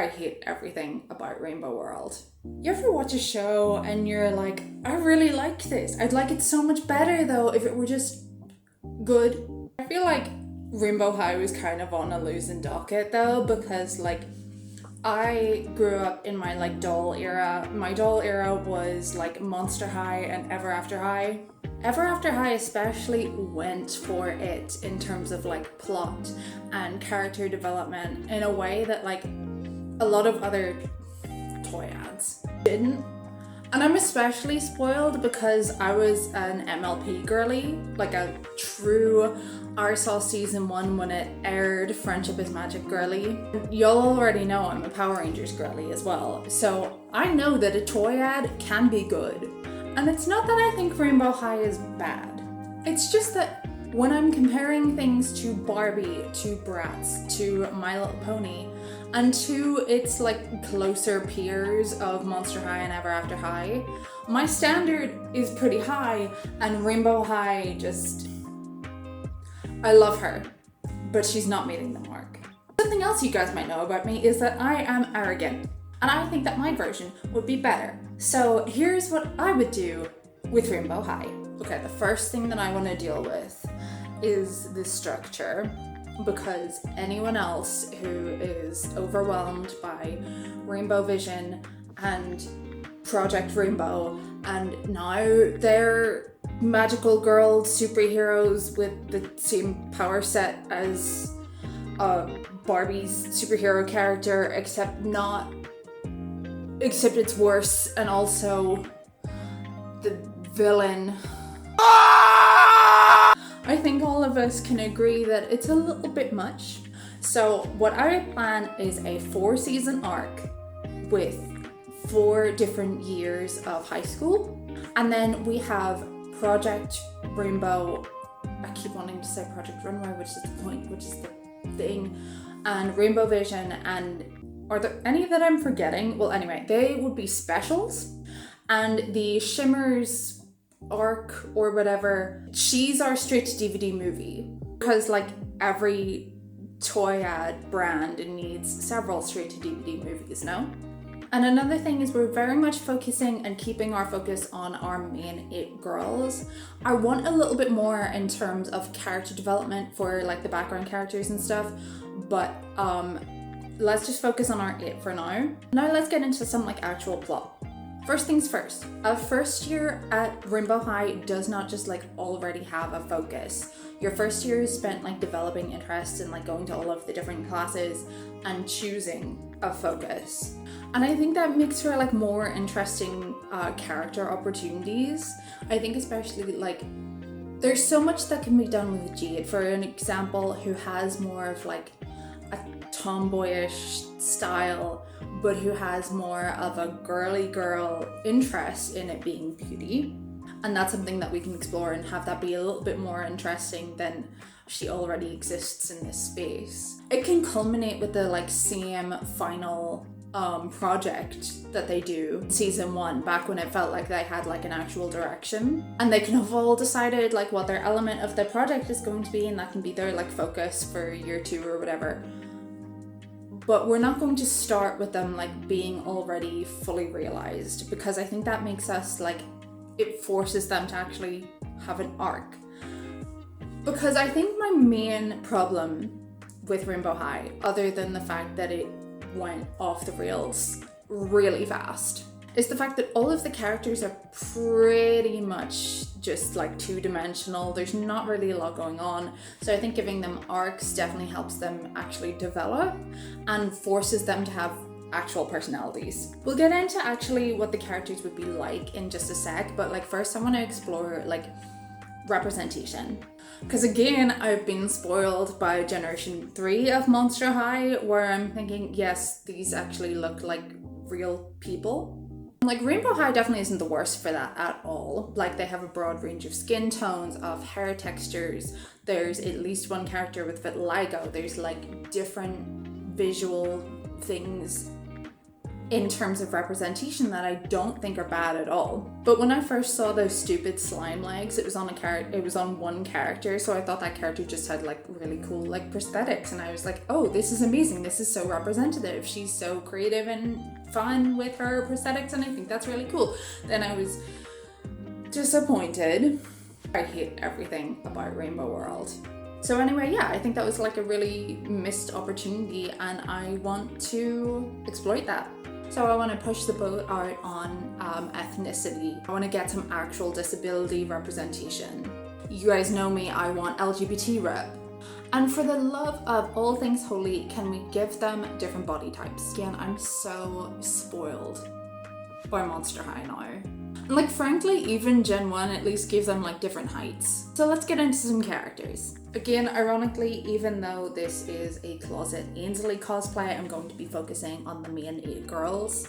I hate everything about Rainbow World. You ever watch a show and you're like, I really like this. I'd like it so much better though if it were just good. I feel like Rainbow High was kind of on a losing docket though, because like I grew up in my like doll era. My doll era was like Monster High and Ever After High. Ever After High especially went for it in terms of like plot and character development in a way that like a lot of other toy ads didn't. And I'm especially spoiled because I was an MLP girly, like a true I saw season 1 when it aired, Friendship is Magic girly. You'll already know I'm a Power Rangers girly as well, so I know that a toy ad can be good. And it's not that I think Rainbow High is bad. It's just that when I'm comparing things to Barbie, to Bratz, to My Little Pony, and to its like closer peers of Monster High and Ever After High, my standard is pretty high, and Rainbow High just... I love her, but she's not meeting the mark. Something else you guys might know about me is that I am arrogant, and I think that my version would be better. So here's what I would do with Rainbow High. Okay, the first thing that I want to deal with is the structure, because anyone else who is overwhelmed by Rainbow Vision and Project Rainbow, and now they're magical girl superheroes with the same power set as Barbie's superhero character, except it's worse, and also the villain. I think all of us can agree that it's a little bit much. So what I plan is a 4-season arc with 4 different years of high school. And then we have Project Rainbow. I keep wanting to say Project Runway, which is the point, which is the thing. And Rainbow Vision, and are there any that I'm forgetting? Well, anyway, they would be specials. And the Shimmers arc or whatever, she's our straight to DVD movie, because like every toy ad brand needs several straight to DVD movies, no? And another thing is we're very much focusing and keeping our focus on our main 8 girls. I want a little bit more in terms of character development for like the background characters and stuff, but let's just focus on our 8 for now. Now let's get into some like actual plot. First things first, a first year at Rainbow High does not just like already have a focus. Your first year is spent like developing interests and like going to all of the different classes and choosing a focus. And I think that makes for like more interesting character opportunities. I think especially like there's so much that can be done with Jade, for an example, who has more of like a tomboyish style, but who has more of a girly girl interest in it being beauty. And that's something that we can explore and have that be a little bit more interesting than she already exists in this space. It can culminate with the like same final project that they do in season 1, back when it felt like they had like an actual direction, and they can have all decided like what their element of the project is going to be, and that can be their like focus for year 2 or whatever. But we're not going to start with them like being already fully realized, because I think that makes us like, it forces them to actually have an arc. Because I think my main problem with Rainbow High, other than the fact that it went off the rails really fast, is the fact that all of the characters are pretty much just like 2-dimensional. There's not really a lot going on. So I think giving them arcs definitely helps them actually develop and forces them to have actual personalities. We'll get into actually what the characters would be like in just a sec, but like first I want to explore like representation. Because again, I've been spoiled by Generation 3 of Monster High, where I'm thinking, yes, these actually look like real people. Like Rainbow High definitely isn't the worst for that at all. Like they have a broad range of skin tones, of hair textures. There's at least one character with vitiligo. There's like different visual things in terms of representation that I don't think are bad at all. But when I first saw those stupid slime legs, it was on one character, so I thought that character just had like really cool like prosthetics, and I was like, oh, this is amazing, this is so representative, she's so creative and fun with her prosthetics, and I think that's really cool. Then I was disappointed. I hate everything about Rainbow World. So anyway, yeah, I think that was like a really missed opportunity, and I want to exploit that. So I want to push the boat out on ethnicity. I want to get some actual disability representation. You guys know me, I want LGBT rep. And for the love of all things holy, can we give them different body types? Again, I'm so spoiled by Monster High now. And like frankly, even Gen 1 at least gives them like different heights. So let's get into some characters. Again, ironically, even though this is a Closet Ainsley cosplay, I'm going to be focusing on the main 8 girls.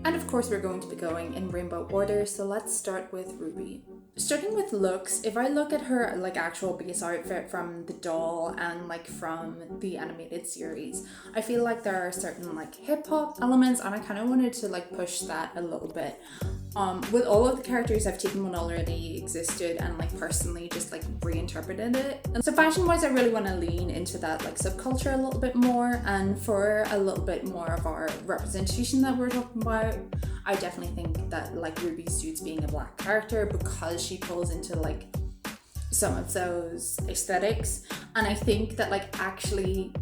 And of course we're going to be going in rainbow order, so let's start with Ruby. Starting with looks, if I look at her like actual base outfit from the doll and like from the animated series, I feel like there are certain like hip hop elements, and I kind of wanted to like push that a little bit. With all of the characters, I've taken what already existed and like personally just like reinterpreted it. And so fashion wise, I really want to lean into that like subculture a little bit more, and for a little bit more of our representation that we're talking about, I definitely think that like Ruby suits being a black character because she pulls into like some of those aesthetics, and I think that like actually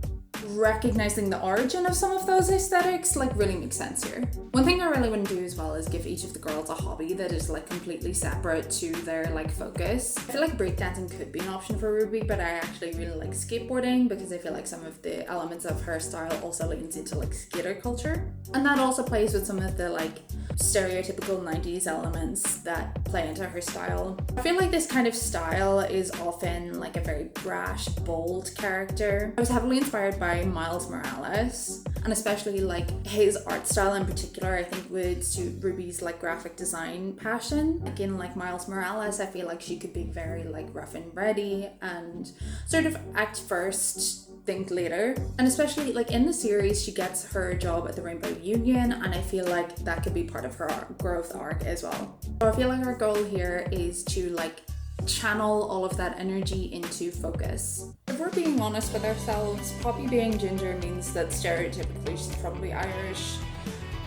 recognizing the origin of some of those aesthetics like really makes sense here. One thing I really want to do as well is give each of the girls a hobby that is like completely separate to their like focus. I feel like breakdancing could be an option for Ruby, but I actually really like skateboarding because I feel like some of the elements of her style also leans into like skater culture, and that also plays with some of the like stereotypical 90s elements that play into her style. I feel like this kind of style is often like a very brash, bold character. I was heavily inspired by Miles Morales, and especially like his art style in particular I think would suit Ruby's like graphic design passion. Again, like Miles Morales, I feel like she could be very like rough and ready and sort of act first, think later. And especially like in the series, she gets her job at the Rainbow Union, and I feel like that could be part of her growth arc as well. So I feel like our goal here is to like channel all of that energy into focus. If we're being honest with ourselves, Poppy being ginger means that stereotypically she's probably Irish.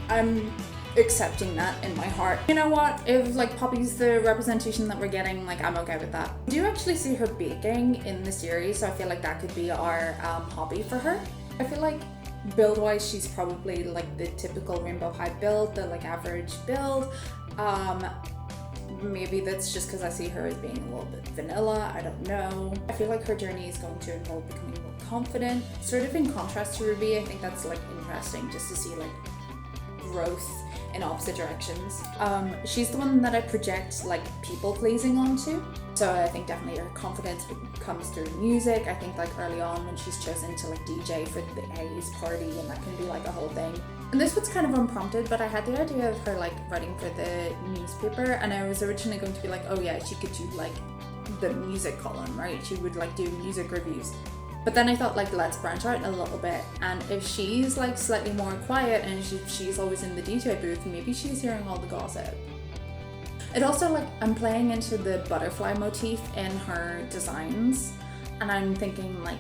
I'm accepting that in my heart. You know what? If like Poppy's the representation that we're getting, like I'm okay with that. I do actually see her baking in the series, so I feel like that could be our hobby for her. I feel like build wise she's probably like the typical Rainbow High build, the like average build. Maybe that's just because I see her as being a little bit vanilla, I don't know. I feel like her journey is going to involve becoming more confident, sort of in contrast to Ruby. I think that's like interesting just to see like growth in opposite directions. She's the one that I project like people pleasing onto, so I think definitely her confidence comes through music. I think like early on when she's chosen to like DJ for the A's party, and that can be like a whole thing. And this was kind of unprompted, but I had the idea of her like writing for the newspaper, and I was originally going to be like, oh yeah, she could do like the music column, right? She would like do music reviews. But then I thought like, let's branch out a little bit, and if she's like slightly more quiet and she's always in the DJ booth, maybe she's hearing all the gossip. It also like, I'm playing into the butterfly motif in her designs, and I'm thinking like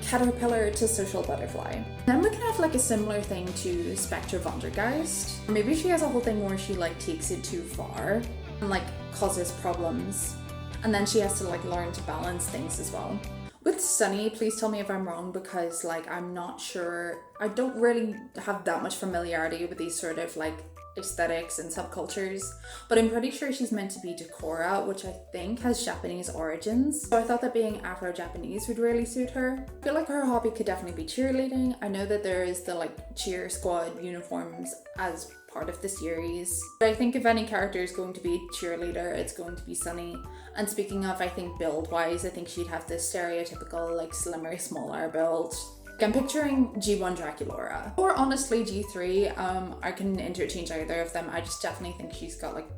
caterpillar to social butterfly. Then we can have like a similar thing to Spectre Vondergeist. Maybe she has a whole thing where she like takes it too far and like causes problems, and then she has to like learn to balance things as well. With Sunny, please tell me if I'm wrong, because like I'm not sure, I don't really have that much familiarity with these sort of like aesthetics and subcultures, but I'm pretty sure she's meant to be Decora, which I think has Japanese origins. So I thought that being Afro-Japanese would really suit her. I feel like her hobby could definitely be cheerleading. I know that there is the like cheer squad uniforms as part of the series, but I think if any character is going to be a cheerleader, it's going to be Sunny. And speaking of, I think build wise, I think she'd have this stereotypical like slimmer, smaller build. I'm picturing G1 Draculaura, or honestly G3. I can interchange either of them. I just definitely think she's got like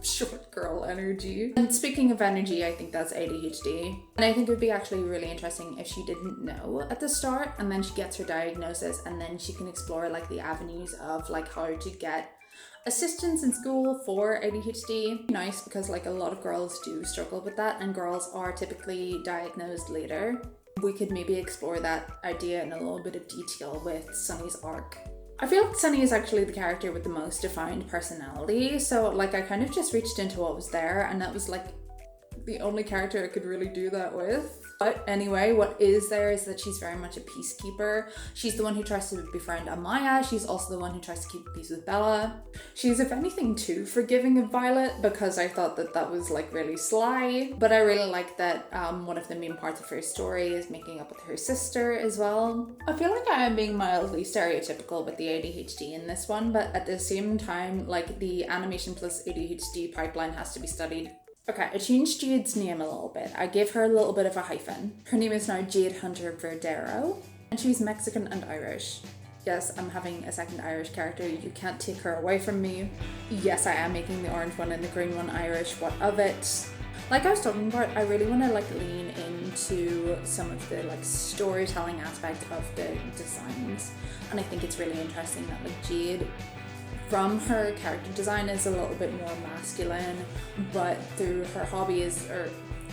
short girl energy. And speaking of energy, I think that's ADHD. And I think it would be actually really interesting if she didn't know at the start and then she gets her diagnosis and then she can explore like the avenues of like how to get assistance in school for ADHD. Nice, because like a lot of girls do struggle with that and girls are typically diagnosed later. We could maybe explore that idea in a little bit of detail with Sunny's arc. I feel like Sunny is actually the character with the most defined personality, so like I kind of just reached into what was there and that was like the only character I could really do that with. But anyway, what is there is that she's very much a peacekeeper. She's the one who tries to befriend Amaya. She's also the one who tries to keep peace with Bella. She's, if anything, too forgiving of Violet because I thought that that was like really sly. But I really like that one of the main parts of her story is making up with her sister as well. I feel like I am being mildly stereotypical with the ADHD in this one, but at the same time, like the animation plus ADHD pipeline has to be studied. Okay, I changed Jade's name a little bit. I gave her a little bit of a hyphen. Her name is now Jade Hunter Verdero, and she's Mexican and Irish. Yes, I'm having a second Irish character. You can't take her away from me. Yes, I am making the orange one and the green one Irish. What of it? Like I was talking about, I really want to like lean into some of the like storytelling aspect of the designs, and I think it's really interesting that like Jade, from her character design, is a little bit more masculine, but through her hobbies, or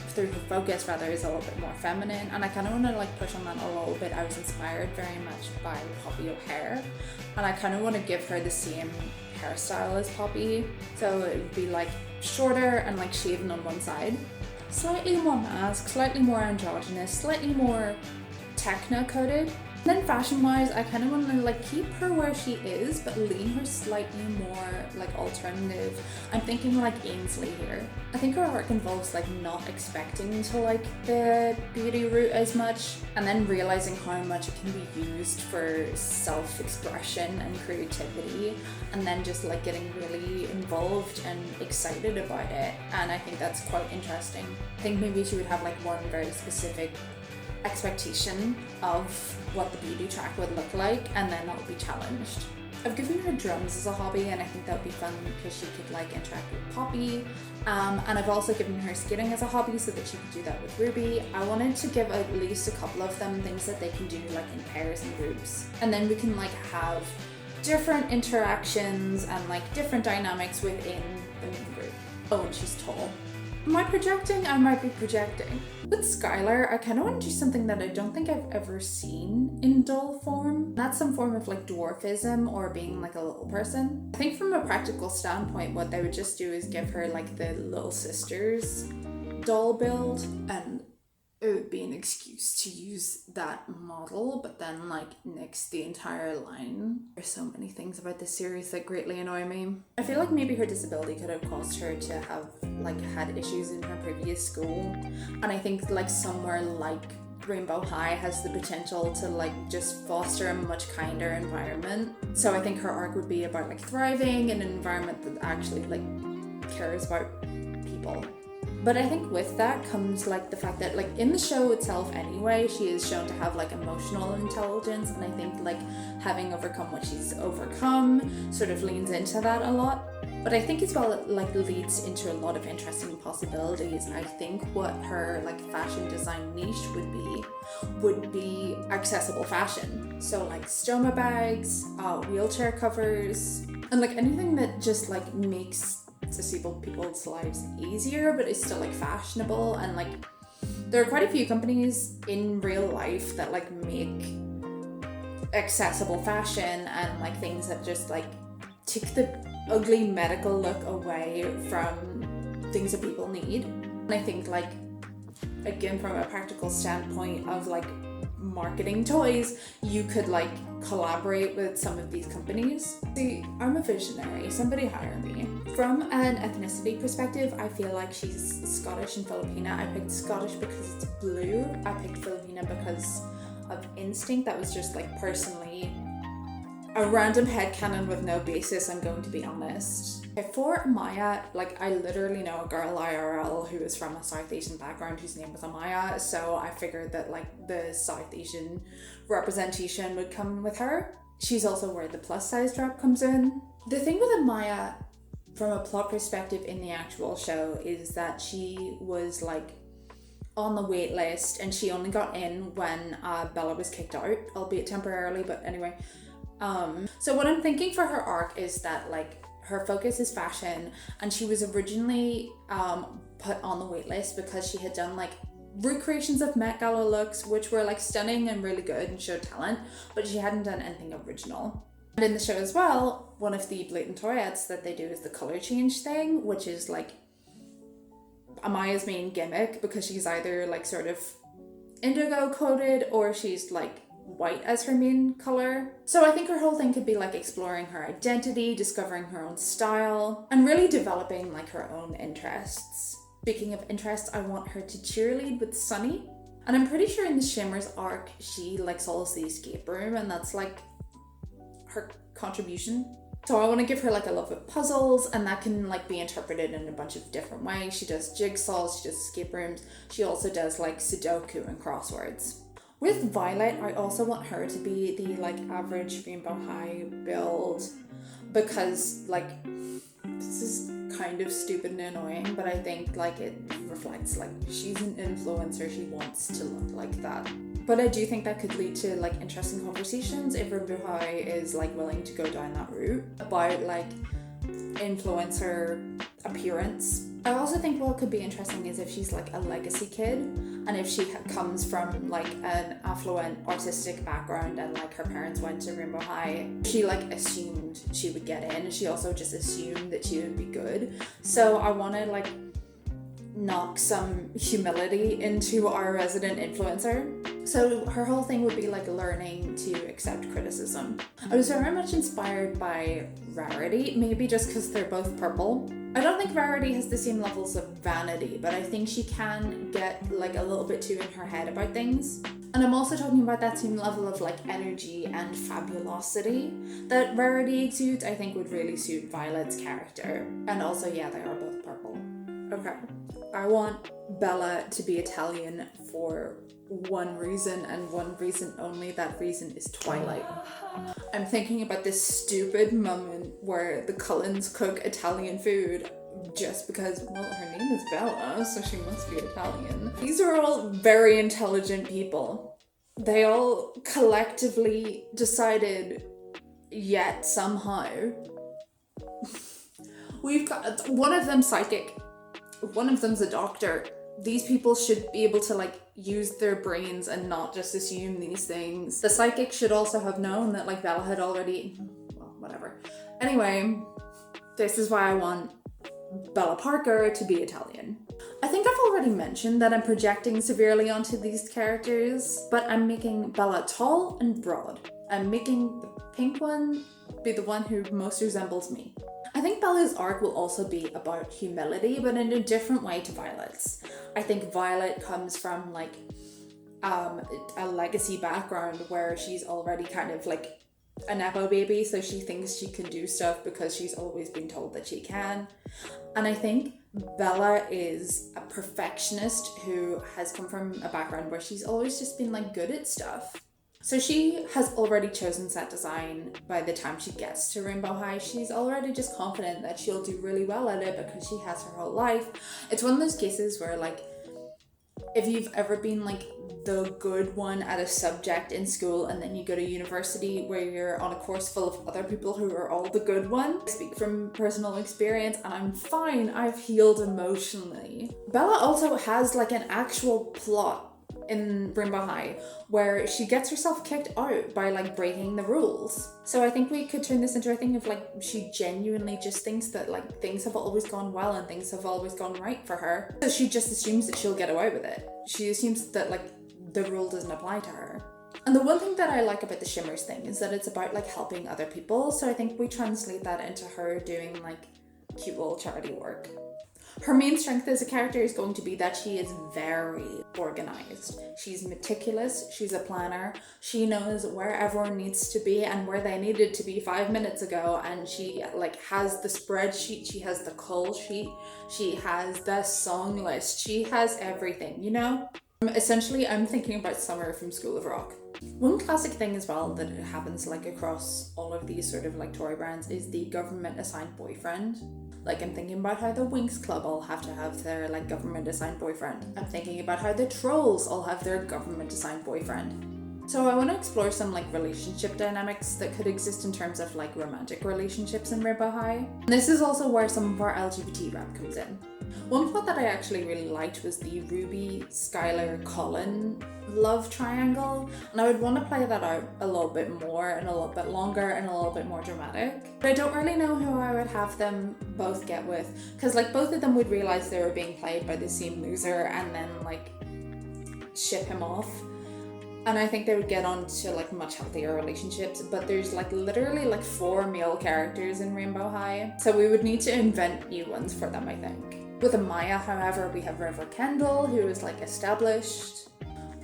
through her focus rather, is a little bit more feminine. And I kind of want to like push on that a little bit. I was inspired very much by Poppy O'Hare, and I kind of want to give her the same hairstyle as Poppy. So it would be like shorter and like shaven on one side, slightly more mask, slightly more androgynous, slightly more techno coated. Then fashion-wise, I kind of want to like keep her where she is, but lean her slightly more like alternative. I'm thinking like Ainsley here. I think her work involves like not expecting to like the beauty route as much, and then realizing how much it can be used for self-expression and creativity, and then just like getting really involved and excited about it. And I think that's quite interesting. I think maybe she would have like one very specific expectation of what the beauty track would look like, and then that would be challenged. I've given her drums as a hobby, and I think that would be fun because she could like interact with Poppy, and I've also given her skating as a hobby so that she could do that with Ruby. I wanted to give at least a couple of them things that they can do like in pairs and groups, and then we can like have different interactions and like different dynamics within the main group. Oh, and she's tall. Am I projecting? I might be projecting. With Skylar, I kind of want to do something that I don't think I've ever seen in doll form. That's some form of like dwarfism or being like a little person. I think from a practical standpoint, what they would just do is give her like the little sisters doll build, and it would be an excuse to use that model, but then like nix the entire line. There's so many things about this series that greatly annoy me. I feel like maybe her disability could have caused her to have like had issues in her previous school, and I think like somewhere like Rainbow High has the potential to like just foster a much kinder environment. So I think her arc would be about like thriving in an environment that actually like cares about people. But I think with that comes like the fact that like in the show itself anyway, she is shown to have like emotional intelligence, and I think like having overcome what she's overcome sort of leans into that a lot. But I think as well it like leads into a lot of interesting possibilities. I think what her like fashion design niche would be accessible fashion. So like stoma bags, wheelchair covers, and like anything that just like makes disabled people's lives easier, but it's still like fashionable. And like there are quite a few companies in real life that like make accessible fashion and like things that just like take the ugly medical look away from things that people need. And I think like again from a practical standpoint of like marketing toys, you could like collaborate with some of these companies. See, I'm a visionary, somebody hire me. From an ethnicity perspective, I feel like she's Scottish and Filipina. I picked Scottish because it's blue. I picked Filipina because of instinct. That was just like personally a random headcanon with no basis, I'm going to be honest. For Amaya, like I literally know a girl IRL who is from a South Asian background whose name was Amaya, so I figured that like the South Asian representation would come with her. She's also where the plus size drop comes in. The thing with Amaya from a plot perspective in the actual show is that she was like on the wait list and she only got in when Bella was kicked out, albeit temporarily, but anyway. So what I'm thinking for her arc is that like her focus is fashion, and she was originally put on the wait list because she had done like recreations of Met Gala looks, which were like stunning and really good and showed talent, but she hadn't done anything original. And in the show as well, one of the blatant toyettes that they do is the color change thing, which is like Amaya's main gimmick, because she's either like sort of indigo coated or she's like white as her main color. So I think her whole thing could be like exploring her identity, discovering her own style, and really developing like her own interests. Speaking of interests, I want her to cheerlead with Sunny. And I'm pretty sure in the Shimmers arc, she like solves the escape room, and that's like her contribution. So I want to give her like a love of puzzles, and that can like be interpreted in a bunch of different ways. She does jigsaws, she does escape rooms, she also does like Sudoku and crosswords. With Violet, I also want her to be the like average Rainbow High build, because like this is kind of stupid and annoying, but I think like it reflects like she's an influencer, she wants to look like that. But I do think that could lead to like interesting conversations if Rainbow High is like willing to go down that route about like influencer appearance. I also think what could be interesting is if she's like a legacy kid, and if she comes from like an affluent artistic background and like her parents went to Rainbow High, she like assumed she would get in. She also just assumed that she would be good. So I want to like knock some humility into our resident influencer. So her whole thing would be like learning to accept criticism. I was very much inspired by Rarity, maybe just because they're both purple. I don't think Rarity has the same levels of vanity, but I think she can get like a little bit too in her head about things. And I'm also talking about that same level of like energy and fabulosity that Rarity exudes. I think would really suit Violet's character. And also, yeah, they are both purple. Okay. I want Bella to be Italian for one reason and one reason only. That reason is Twilight. I'm thinking about this stupid moment where the Cullens cook Italian food just because, well, her name is Bella, so she must be Italian. These are all very intelligent people. They all collectively decided, yet somehow, we've got one of them psychic, one of them's a doctor. These people should be able to like use their brains and not just assume these things. The psychic should also have known that like Bella had already, well, whatever. Anyway, this is why I want Bella Parker to be Italian. I think I've already mentioned that I'm projecting severely onto these characters, but I'm making Bella tall and broad. I'm making the pink one be the one who most resembles me. I think Bella's arc will also be about humility, but in a different way to Violet's. I think Violet comes from like a legacy background where she's already kind of like a nepo baby, so she thinks she can do stuff because she's always been told that she can. And I think Bella is a perfectionist who has come from a background where she's always just been like good at stuff. So she has already chosen set design by the time she gets to Rainbow High. She's already just confident that she'll do really well at it because she has her whole life. It's one of those cases where like, if you've ever been like the good one at a subject in school and then you go to university where you're on a course full of other people who are all the good one. I speak from personal experience and I'm fine. I've healed emotionally. Bella also has like an actual plot in Rainbow High where she gets herself kicked out by like breaking the rules. So I think we could turn this into a thing of like she genuinely just thinks that like things have always gone well and things have always gone right for her. So she just assumes that she'll get away with it. She assumes that like the rule doesn't apply to her. And the one thing that I like about the Shimmers thing is that it's about like helping other people. So I think we translate that into her doing like cute little charity work. Her main strength as a character is going to be that she is very organized. She's meticulous, she's a planner, she knows where everyone needs to be and where they needed to be 5 minutes ago, and she like has the spreadsheet, she has the call sheet, she has the song list, she has everything, you know? Essentially, I'm thinking about Summer from School of Rock. One classic thing as well that happens like across all of these sort of like toy brands is the government assigned boyfriend. Like, I'm thinking about how the Winx Club all have to have their like government assigned boyfriend. I'm thinking about how the Trolls all have their government assigned boyfriend. So I want to explore some like relationship dynamics that could exist in terms of like romantic relationships in Rainbow High. And this is also where some of our LGBT rep comes in. One plot that I actually really liked was the Ruby, Skylar, Colin love triangle, and I would want to play that out a little bit more and a little bit longer and a little bit more dramatic. But I don't really know who I would have them both get with, because like both of them would realize they were being played by the same loser and then like ship him off. And I think they would get on to like much healthier relationships, but there's like literally like 4 male characters in Rainbow High, so we would need to invent new ones for them, I think. With Amaya, however, we have River Kendall, who is like established.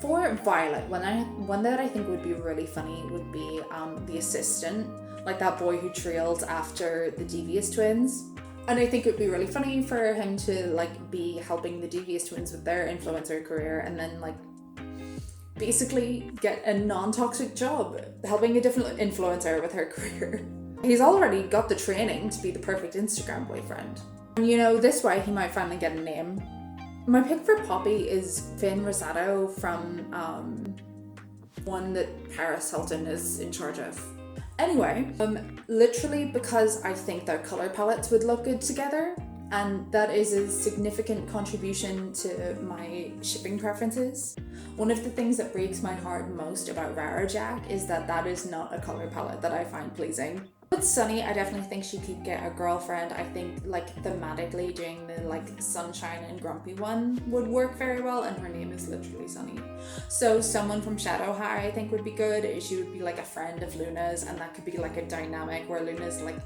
For Violet, one that I think would be really funny would be the assistant, like that boy who trailed after the Devious Twins. And I think it would be really funny for him to like be helping the Devious Twins with their influencer career and then like basically get a non-toxic job helping a different influencer with her career. He's already got the training to be the perfect Instagram boyfriend. And you know, this way he might finally get a name. My pick for Poppy is Finn Rosato from one that Paris Hilton is in charge of. Anyway, literally because I think their color palettes would look good together, and that is a significant contribution to my shipping preferences. One of the things that breaks my heart most about Rara Jack is that is not a color palette that I find pleasing. With Sunny, I definitely think she could get a girlfriend. I think like thematically doing the like sunshine and grumpy one would work very well, and her name is literally Sunny. So someone from Shadow High I think would be good. She would be like a friend of Luna's, and that could be like a dynamic where Luna's like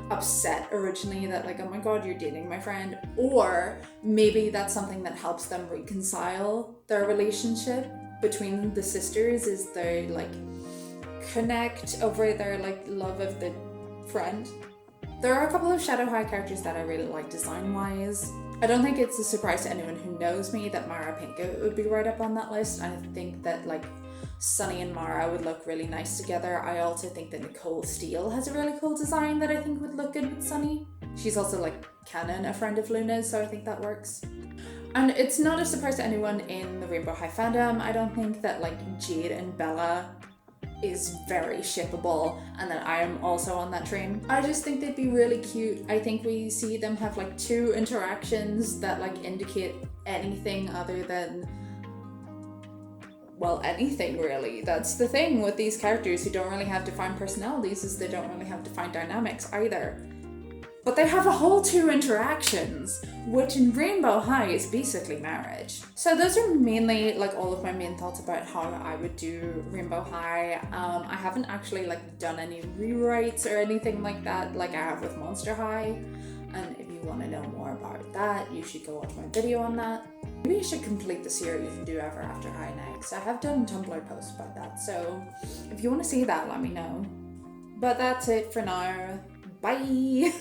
upset originally that like, oh my god, you're dating my friend, or maybe that's something that helps them reconcile their relationship between the sisters, is they like connect over their like love of the friend. There are a couple of Shadow High characters that I really like design wise. I don't think it's a surprise to anyone who knows me that Mara Pinkett would be right up on that list. I think that like Sunny and Mara would look really nice together. I also think that Nicole Steele has a really cool design that I think would look good with Sunny. She's also like canon, a friend of Luna's, so I think that works. And it's not a surprise to anyone in the Rainbow High fandom. I don't think that like Jade and Bella is very shippable, and then I am also on that train. I just think they'd be really cute. I think we see them have like 2 interactions that like indicate anything other than, well, anything really. That's the thing with these characters who don't really have defined personalities, is they don't really have defined dynamics either. But they have a whole 2 interactions, which in Rainbow High is basically marriage. So those are mainly like all of my main thoughts about how I would do Rainbow High. I haven't actually like done any rewrites or anything like that like I have with Monster High. And if you want to know more about that, you should go watch my video on that. Maybe I should complete the series and do Ever After High next. I have done Tumblr posts about that, so if you want to see that, let me know. But that's it for now. Bye!